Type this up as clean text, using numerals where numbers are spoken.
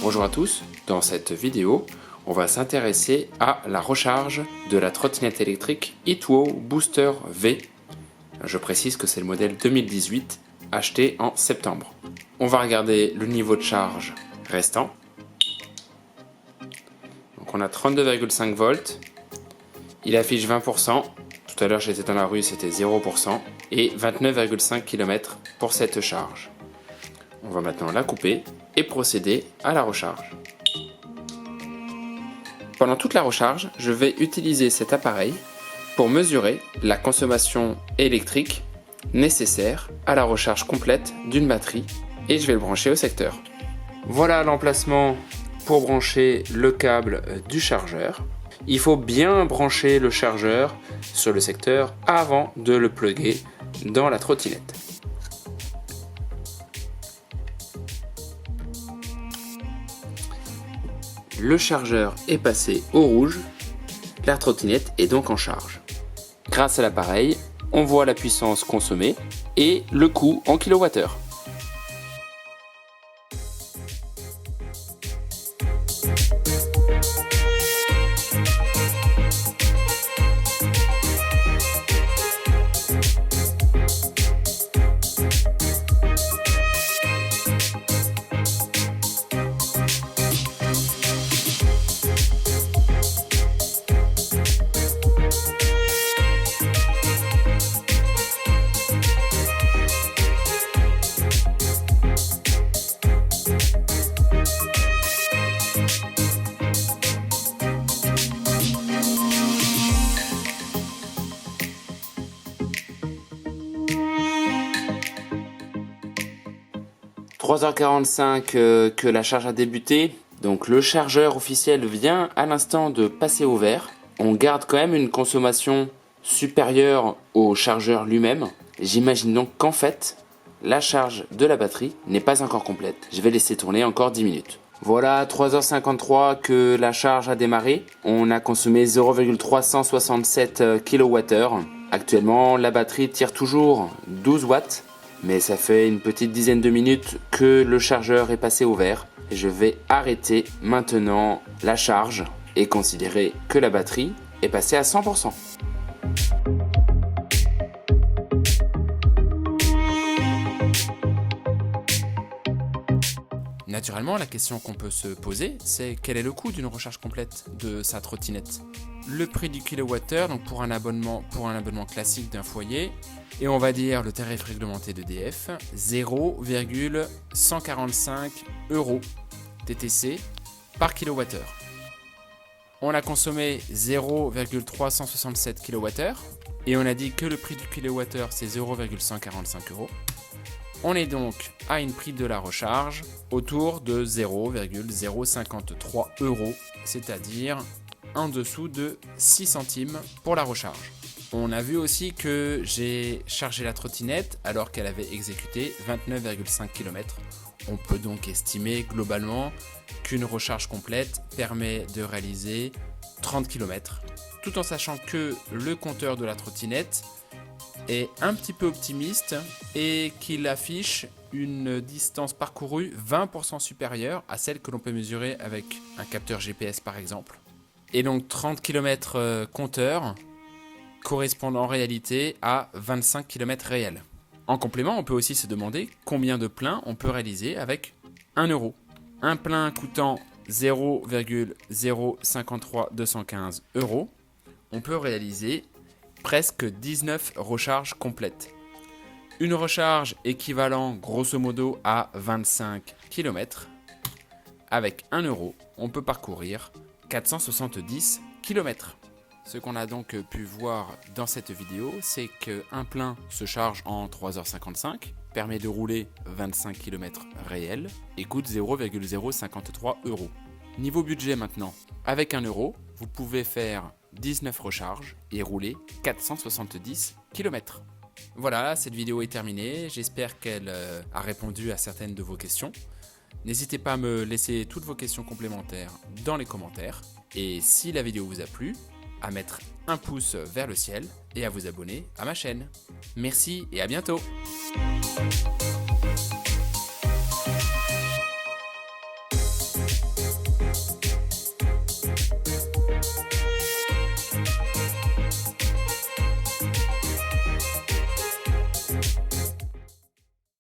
Bonjour à tous, dans cette vidéo, on va s'intéresser à la recharge de la trottinette électrique Hitwo Booster V. Je précise que c'est le modèle 2018, acheté en septembre. On va regarder le niveau de charge restant. Donc on a 32,5 volts, il affiche 20%, tout à l'heure j'étais dans la rue, c'était 0%, et 29,5 km pour cette charge. On va maintenant la couper et procéder à la recharge. Pendant toute la recharge, je vais utiliser cet appareil pour mesurer la consommation électrique nécessaire à la recharge complète d'une batterie et je vais le brancher au secteur. Voilà l'emplacement pour brancher le câble du chargeur. Il faut bien brancher le chargeur sur le secteur avant de le plugger dans la trottinette. Le chargeur est passé au rouge, la trottinette est donc en charge. Grâce à l'appareil, on voit la puissance consommée et le coût en kWh. « 3h45 que la charge a débuté, donc le chargeur officiel vient à l'instant de passer au vert. On garde quand même une consommation supérieure au chargeur lui-même. J'imagine donc qu'en fait, la charge de la batterie n'est pas encore complète. Je vais laisser tourner encore 10 minutes. Voilà, 3h53 que la charge a démarré. On a consommé 0,367 kWh. Actuellement, la batterie tire toujours 12 watts. Mais ça fait une petite dizaine de minutes que le chargeur est passé au vert. Et je vais arrêter maintenant la charge et considérer que la batterie est passée à 100%. Naturellement, la question qu'on peut se poser, c'est quel est le coût d'une recharge complète de sa trottinette? Le prix du kilowattheure, donc pour un abonnement classique d'un foyer, et on va dire le tarif réglementé d'EDF, 0,145 € TTC par kilowattheure. On a consommé 0,367 kWh et on a dit que le prix du kilowattheure c'est 0,145 €. On est donc à une prix de la recharge autour de 0,053 €, c'est-à-dire en dessous de 6 centimes pour la recharge. On a vu aussi que j'ai chargé la trottinette alors qu'elle avait exécuté 29,5 km. On peut donc estimer globalement qu'une recharge complète permet de réaliser 30 km, tout en sachant que le compteur de la trottinette est un petit peu optimiste et qu'il affiche une distance parcourue 20% supérieure à celle que l'on peut mesurer avec un capteur GPS par exemple. Et donc 30 km compteur correspondent en réalité à 25 km réels. En complément, on peut aussi se demander combien de pleins on peut réaliser avec 1 €. Un plein coûtant 0,053215 €, on peut réaliser presque 19 recharges complètes. Une recharge équivalent grosso modo à 25 km. Avec 1 €, on peut parcourir 470 km. Ce qu'on a donc pu voir dans cette vidéo, c'est qu'un plein se charge en 3h55, permet de rouler 25 km réels et coûte 0,053 €. Niveau budget maintenant, avec 1 €, vous pouvez faire 19 recharges et rouler 470 km. Voilà, cette vidéo est terminée, j'espère qu'elle a répondu à certaines de vos questions. N'hésitez pas à me laisser toutes vos questions complémentaires dans les commentaires. Et si la vidéo vous a plu, à mettre un pouce vers le ciel et à vous abonner à ma chaîne. Merci et à bientôt.